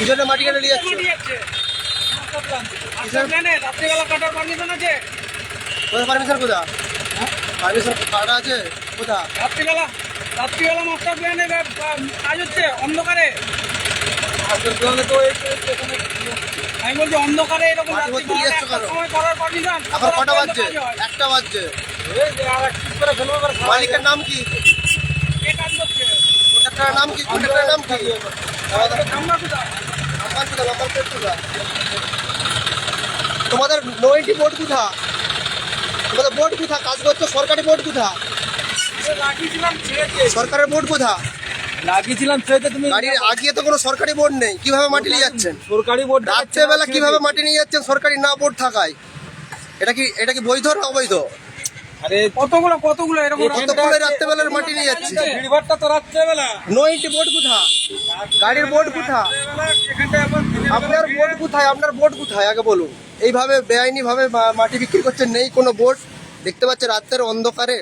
কিসের মাটি কেটে নিয়ে যাচ্ছে? রাত্রিবেলা কাটার পারমিশন আছে? কোথায় পারমিশন? কোথায় পারমিশন কাটা আছে? কোথায়? রাত্রিবেলা মাস্টার প্ল্যানে কাজ হচ্ছে অন্ধকারে। আমি বলছি অন্ধকারে এরকম মাটি ভর্তি নিয়ে যাচ্ছ কেন? সময় করার পারমিশন। এখন কটা বাজছে? 1টা বাজছে। মালিকের নাম কি? কে কাজ করছে? কন্ট্রাক্টরের নাম কি? কন্ট্রাক্টরের নাম কি? আমরা কোথায়? নাম্বার কোথায়? নাম্বার প্লেট কোথায়? তোমাদের নো এন্ট্রি বোর্ড কোথায়? তোমাদের বোর্ড কোথায়? কাজ করছো সরকারি বোর্ড কোথায়? লাগিয়েছিলাম সরকারের বোর্ড কোথায়? ছেড়ে তুমি গাড়ির আগিয়ে তো কোনো সরকারি বোর্ড নেই, কিভাবে মাটি নিয়ে যাচ্ছেন? সরকারি বোর্ড রাত্রেবেলা কিভাবে মাটি নিয়ে যাচ্ছেন সরকারি না বোর্ড থাকায়? এটা কি বৈধ না অবৈধ? আরে কতগুলো এরকম কতগুলো রাত্রেবেলার মাটি নিয়ে যাচ্ছে? ভিড়ভাড়টা তো রাত্রেবেলা। নো এন্ট্রি বোর্ড কোথায়? গাড়ির বোর্ড কোথায়? এখানটায় আবার আপনার বোর্ড কোথায়? আপনার বোর্ড কোথায় আগে বলুন। এইভাবে বেআইনি ভাবে মাটি বিক্রি করছেন, নেই কোনো বোর্ড। দেখতে পাচ্ছেন রাতের অন্ধকারে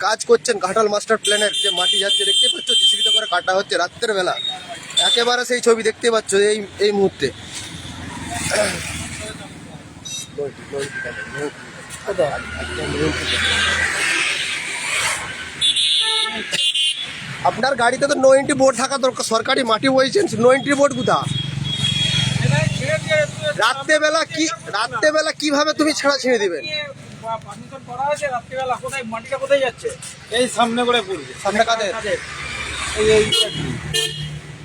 কাজ করছেন ঘাটাল মাস্টার প্ল্যানের যে মাটি যাচ্ছে দেখতে পাচ্ছ, জিসিবিতে করে কাটা হচ্ছে রাত্রের বেলা। একেবারে সেই ছবি দেখতে পাচ্ছ এই মুহূর্তে। আপনার গাড়িতে তো নো এন্ট্রি বোর্ড থাকা দরকার, সরকারি মাটি বইছেন, নো এন্ট্রি বোর্ড কোথায়? রাত্রেবেলা কিভাবে তুমি ছেড়ে দিবেন? পারমিশন করা হয়েছে রাত্রিবেলা। কোথায় মাটিটা কোথায় যাচ্ছে? এই সামনে করে পড়বে। সামনে কাদের?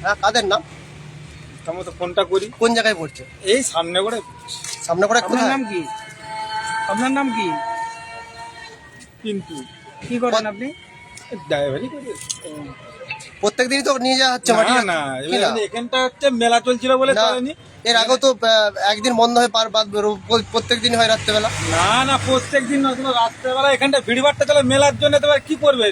হ্যাঁ, কাদের নাম? আমি তো ফোনটা করি। কোন জায়গায় পড়ছে? এই সামনে করে। সামনে করে আপনার কোথায়? নাম কি? আপনার নাম কি? কিন্তু কি করেন আপনি? ড্রাইভারি করি। প্রত্যেক দিনই তো নিয়ে যাওয়া হচ্ছে মাটি। না না, কি না? এখানটা হচ্ছে মেলা চলছিল বলে না, করেনি। এর আগেও তো একদিন বন্ধ হয় প্রত্যেক দিন হয় রাত্রেবেলা। না না, প্রত্যেক দিন নয়, তোমার রাত্রেবেলা এখানটা ভিড়ভাড়টা চলে মেলার জন্য, তোমার কি করবে?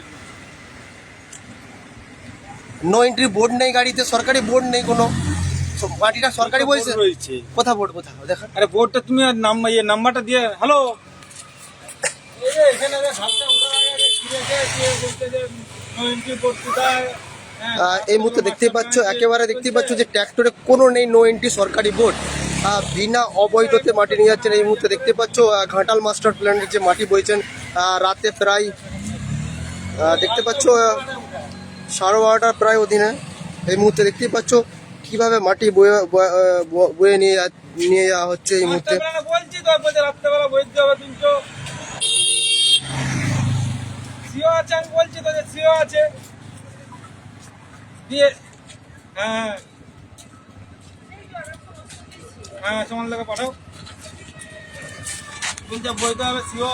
নো এন্ট্রি বোর্ড নেই গাড়িতে, সরকারি বোর্ড নেই কোনো। মাটিটা সরকারি বলছে। রয়েছে। কোথা বোর্ড কোথায় দেখা? আরে বোর্ডটা তুমি আর নাম্বারটা দিয়ে হ্যালো এখানে যে হাতটা উঠা গেছে, বলতে যে no entry board কোথায়? হ্যাঁ, এই মুহূর্তে দেখতে পাচ্ছ, একেবারে দেখতে পাচ্ছ যে ট্র্যাক্টরে কোনো নেই নো এন্ট্রি সরকারি বোর্ড। বিনা অবৈধতে মাটি নিয়ে যাচ্ছেন। এই মুহূর্তে দেখতে পাচ্ছ ঘাটাল মাস্টার প্ল্যানের যে মাটি বইছেন রাতে প্রায় দেখতে পাচ্ছ 12:30 প্রায় অধীনে। এই মুহূর্তে দেখতে পাচ্ছ কিভাবে মাটি বয়ে নিয়ে যাওয়া হচ্ছে এই মুহূর্তে। রাত্রেবেলা বলছি তো, বলছে রাত্রেবেলা বইতে হবে তিনশো। সিও আছে, আমি বলছি তো যে সিও আছে দিয়ে। হ্যাঁ হ্যাঁ, সমান লোকে পাঠাও, বলছে বইতে হবে সিও।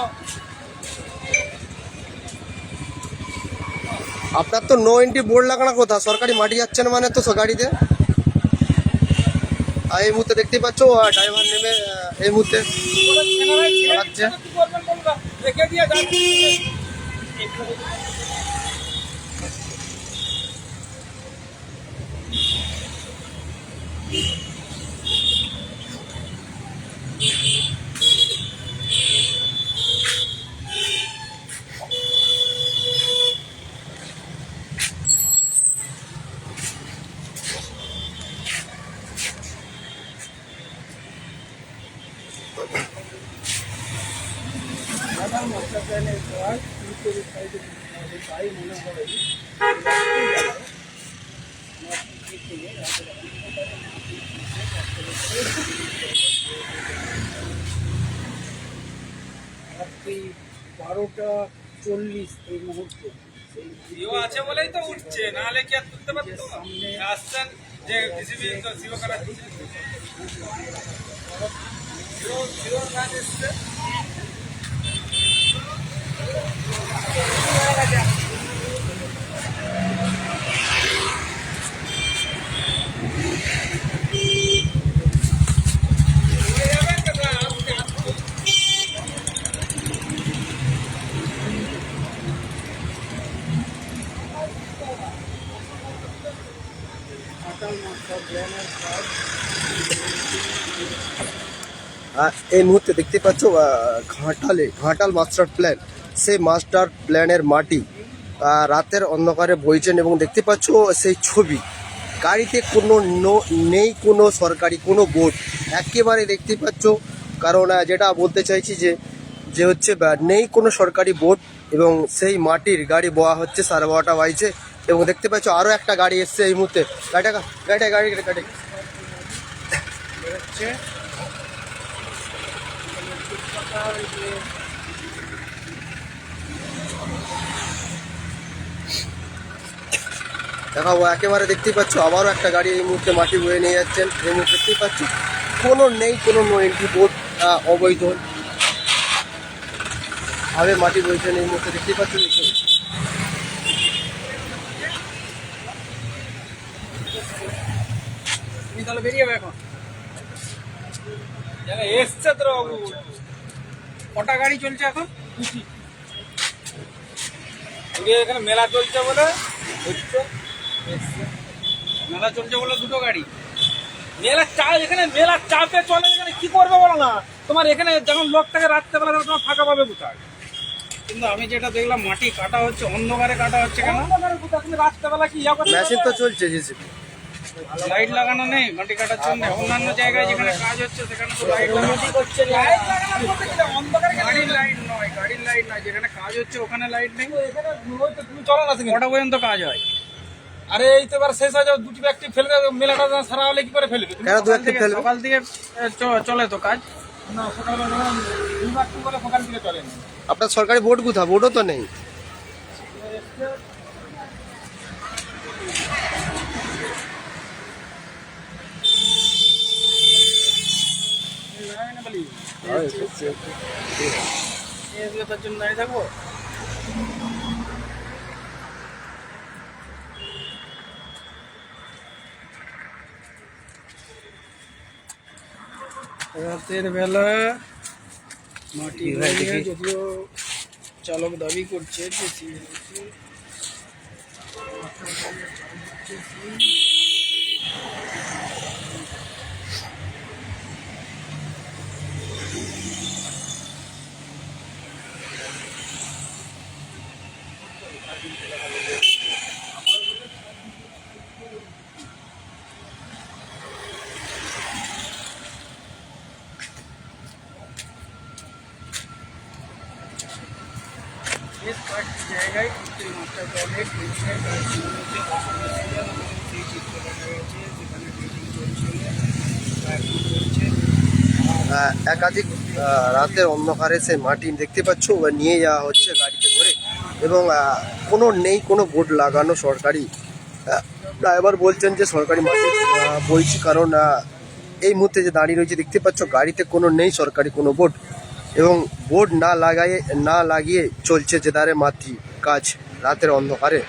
আপনার তো নো এন্ট্রি বোর্ড লাগানো কথা, সরকারি মাটি যাচ্ছে না মানে তো গাড়িতে। আর এই মুহূর্তে দেখতে পাচ্ছ ড্রাইভার নেমে এই মুহূর্তে চালাচ্ছে। কি করবেন বলবা, রেখে দিয়ে যাচ্ছি। রাত্রি 12:40 এই মুহূর্তে। সিও আছে বলেই তো উঠছে, নাহলে কি আর তুলতে পারতো? আসছেন যে ডিসিবি তো সিও কাটা দিচ্ছে। সিও কাজ এসছে। এই মুহূর্তে দেখতে পাচ্ছ ঘাটাল মাস্টার প্ল্যান, সেই মাস্টার প্ল্যানের মাটি রাতের অন্ধকারে বইছেন এবং দেখতে পাচ্ছ সেই ছবি গাড়িতে কোনো নেই কোনো সরকারি কোনো বোর্ড, একেবারে দেখতে পাচ্ছ। কারণ যেটা বলতে চাইছি যে হচ্ছে নেই কোনো সরকারি বোর্ড, এবং সেই মাটির গাড়ি বওয়া হচ্ছে 12:30 বাজছে। এবং দেখতে পাচ্ছ আরও একটা গাড়ি এসছে এই মুহূর্তে। গাড়ি বেরোচ্ছে। দেখাবো, একেবারে দেখতেই পাচ্ছ আবারও একটা গাড়ি এই মুহূর্তে মাটি বয়ে নিয়ে যাচ্ছেন। এই মুহূর্তে দেখতেই পাচ্ছ কোনো নেই কোনো নো এন্ট্রি বোর্ড, অবৈধ ভাবে মাটি বইছেন এই মুহূর্তে দেখতেই পাচ্ছ। তুমি তাহলে বেরিয়ে যাবে এখন। যারা এসছে তো বাবু, কটা গাড়ি চলছে এখন? আজকে এখানে মেলা চলছে বলে হচ্ছে, এসছে। মেলা চলছে বলে দুটো গাড়ি। মেলার চাপ, এখানে মেলার চাপে চলে, এখানে কি করবে বলো না? তোমার এখানে যখন লোক থাকে রাত্রেবেলা, তখন তোমার ফাঁকা পাবে কোথায়? কিন্তু আমি যেটা দেখলাম মাটি কাটা হচ্ছে, অন্ধকারে কাটা হচ্ছে কেন? অন্ধকারে কোথায়? তুমি রাত্রেবেলা কি ইয়া করতে মেশিন তো পারবে? চলছে জেসিবি। লাইট লাগানো নেই মাটি কাটার জন্য। অন্যান্য জায়গায় যেখানে কাজ হচ্ছে সেখানে তো লাইট লাগানো। লাইট লাগানোর মধ্যে কি লাগানো? অন্ধকারে কেন? গাড়ির লাইট নয়, গাড়ির লাইট নয়, যেখানে কাজ হচ্ছে ওখানে লাইট নেই। এখানে ওই তো তুমি চলো না সেখানে। কটা পর্যন্ত কাজ হয়? আরে এই তো এবার শেষ হয়ে যাবে, দুটি ব্যক্তি ফেলে দেবে, মেলাটা সারা হলে কি করে ফেলবে? কেন দু একটি ফেলবে? সকাল থেকে চলে তো কাজ। না, সকালবেলা যখন দুই ব্যক্তি বলে সকাল থেকে চলেনি। আপনার সরকারি বোর্ড কোথায়? বোর্ডও তো নেই। তার জন্য দাঁড়িয়ে থাকবো। রাতের বেলা মাটি হয়ে, যদিও চালক দাবি করছে যে বেশ কয়েকটি জায়গায় কৃত্রিম মাত্রা জলে সেই চিত্র দেখা গেছে, যেখানে ব্লিচিং চলছিল, চলছে। একাধিক রাতের অন্ধকারে সেই মাটি দেখতে পাচ্ছ নিয়ে যাওয়া হচ্ছে গাড়িতে করে, এবং কোনো নেই কোনো বোর্ড লাগানো সরকারি। ড্রাইভার বলছেন যে সরকারি মাটি বইছি, কারণ এই মুহূর্তে যে দাঁড়িয়ে রয়েছে দেখতে পাচ্ছ গাড়িতে কোনো নেই সরকারি কোনো বোর্ড, এবং বোর্ড না লাগিয়ে চলছে যে ধারে মাটি কাজ রাতের অন্ধকারে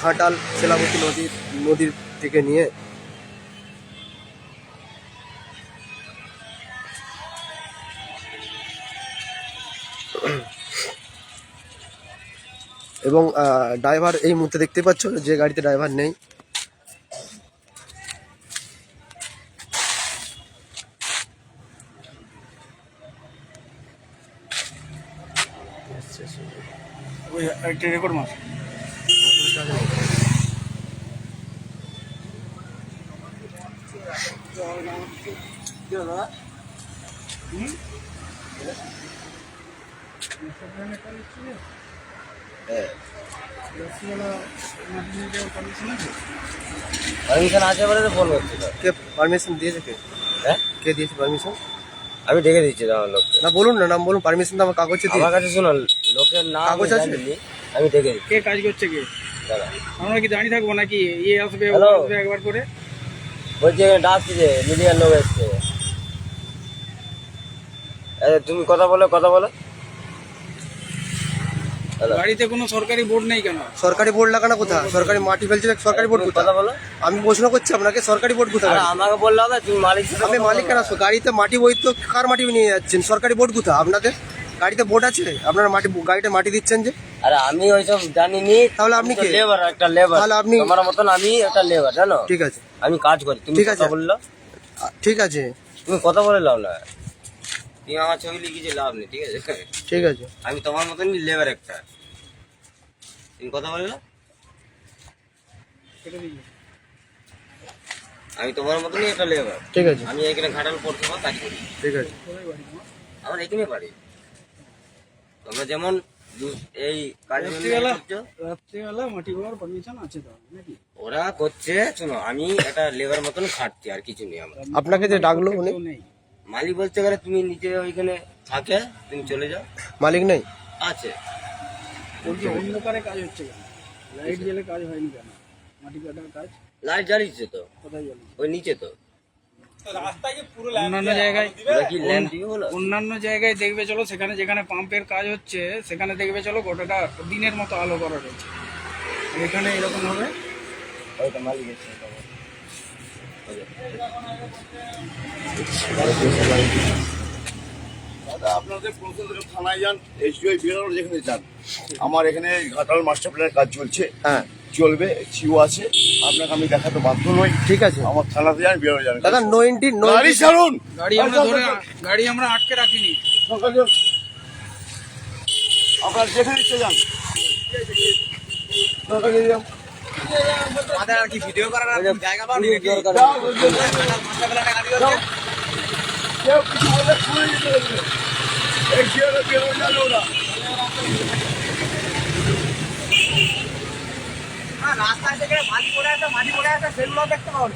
ঘাটাল সেলাবতী নদীর থেকে নিয়ে। এবং ড্রাইভার এই মুহূর্তে দেখতে পাচ্ছ যে গাড়িতে ড্রাইভার নেই। ওই একটা রেকর্ড মাস পারমিশন আছে বলে তো ফোন করছিল। কে পারমিশন দিয়েছে? হ্যাঁ, কে দিয়েছে পারমিশন? আমি ডেকে দিচ্ছি আমার লোককে। না বলুন না, নাম বলুন। পারমিশন তো আমার কাগজে দিয়ে। আমার কাছে শুনো, লোকের নাম কাগজ আছে? জানিনি, আমি ডেকে দিচ্ছি। কে কাজ করছে কে? দাঁড়া, আমরা কি দাঁড়িয়ে থাকবো নাকি? ইয়ে আসবে, ও Hello? আসবে একবার করে। বলছি এখানে ডাকছি যে মিডিয়ার লোক এসছে। তুমি কথা বলো। হ্যালো, গাড়িতে কোনো সরকারি বোর্ড নেই কেন? সরকারি বোর্ড লাগানো কোথায়? সরকারি মাটি ফেলছে, সরকারি বোর্ড তুমি কোথায়? কথা বলো। আমি প্রশ্ন করছি আপনাকে, সরকারি বোর্ড কোথায়? আরে আমাকে বললে হবে? তুমি মালিক সাথে আপনি কথা মালিক বলো কেন? না। গাড়িতে মাটি বই তো কার মাটি নিয়ে যাচ্ছেন? সরকারি বোর্ড কোথায় আপনাদের? গাড়িতে বোর্ড আছে? আপনারা গাড়িতে মাটি দিচ্ছেন যে? আরে আমি ওইসব জানিনি। তাহলে আপনি কে? লেবার, একটা লেবার। তাহলে আপনি- তোমার মতন আমি একটা লেবার, জানো? ঠিক আছে, আমি কাজ করি। তুমি ঠিক আছে। কথা বললো, ঠিক আছে, তুমি কথা বলে লাভ না। তুমি আমার ছবি লিখেছি, লাভ নেই, ঠিক আছে? ঠিক আছে। আমি তোমার মতনই লেবার একটা। তুমি কথা বলে না। কেটে দিই। আমি তোমার মতনই একটা লেবার। ঠিক আছে, আমি এখানে ঘাটাল পৌরসভা কাজ করি। ঠিক আছে। আমার এখানে বাড়ি। তোমরা যেমন এই কাজ রাত্রিবেলা মাটি গোয়ার পারমিশন আছে তো নাকি? ওরা করছে, শোনো আমি একটা লেবার মতন খাটছি, আর কিছু নেই আমার। আপনাকে যে ডাকলো উনি কেউ নেই। মালিক বলতে গেলে তুমি নিচে ওইখানে থাকে, তুমি চলে যাও। মালিক নেই? আছে বলছি অন্ধকারে কাজ হচ্ছে কেন? লাইট জ্বেলে কাজ হয়নি কেন? মাটি কাটার কাজ লাইট জ্বালিয়েছে তো, কোথায় জ্বলে? ওই নিচে তো। রাস্তায় কি পুরো অন্যান্য জায়গায় ওরা কি ল্যাম্প দিয়ে হলো? অন্যান্য জায়গায় দেখবে চলো, সেখানে যেখানে পাম্পের কাজ হচ্ছে সেখানে দেখবে চলো গোটাটা দিনের মতো আলো করা রয়েছে। এখানে এরকম হবে। ওইটা মালিক এসে দাদা আপনাদের প্রথম থেকে থানায় যান, এসডিও বিএলও যেখানে যান। আমার এখানে ঘাটাল মাস্টার প্ল্যানের কাজ চলছে, হ্যাঁ, চলবে, সিও আছে, আপনাকে আমি দেখাতে বাধ্য নই। ঠিক আছে। আমার থানাতে যান, বিএলও যান। দাদা নো এন্ট্রি, নো গাড়ি ছাড়ুন। গাড়ি আমরা আটকে রাখিনি। আপনার যেখানে ইচ্ছে যান। কেউ কিছু বলে শুনে যেতে হবে। এই বিএলও জানে ওরা। রাস্তায় থেকে মাটি পড়ে আছে সেগুলো দেখতে পাবো।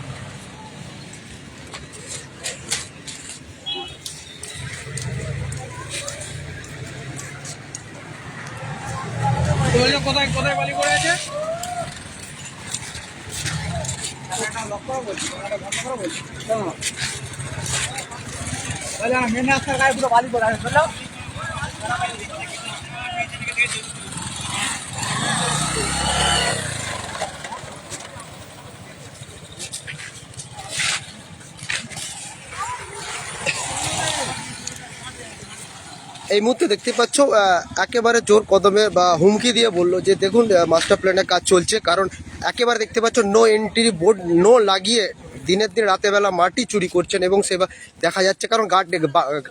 কোথায় কোথায় বালি পড়ে আছে? মেন রাস্তার গায়ে পুরো বালি পড়ে আছে, বুঝলো? এই মুহূর্তে দেখতে পাচ্ছ একেবারে জোর কদমে বা হুমকি দিয়ে বললো যে দেখুন মাস্টার প্ল্যানের কাজ চলছে, কারণ একেবারে দেখতে পাচ্ছ নো এন্ট্রি বোর্ড নো লাগিয়ে দিনের দিন রাতের বেলা মাটি চুরি করছেন এবং সে দেখা যাচ্ছে, কারণ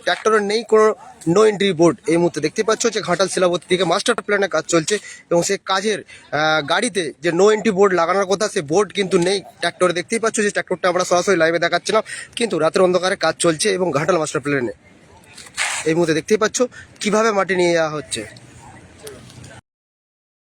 ট্র্যাক্টরের নেই কোনো নো এন্ট্রি বোর্ড। এই মুহূর্তে দেখতে পাচ্ছ যে ঘাটাল শিলাবতী থেকে মাস্টার প্ল্যানের কাজ চলছে এবং সে কাজের গাড়িতে যে নো এন্ট্রি বোর্ড লাগানোর কথা সে বোর্ড কিন্তু নেই ট্র্যাক্টরে। দেখতেই পাচ্ছ যে ট্র্যাক্টরটা আমরা সরাসরি লাইভে দেখাচ্ছিলাম, কিন্তু রাতের অন্ধকারে কাজ চলছে এবং ঘাটাল মাস্টার প্ল্যানে এই মুহূর্তে দেখতেই পাচ্ছ কিভাবে মাটি নিয়ে যাওয়া হচ্ছে।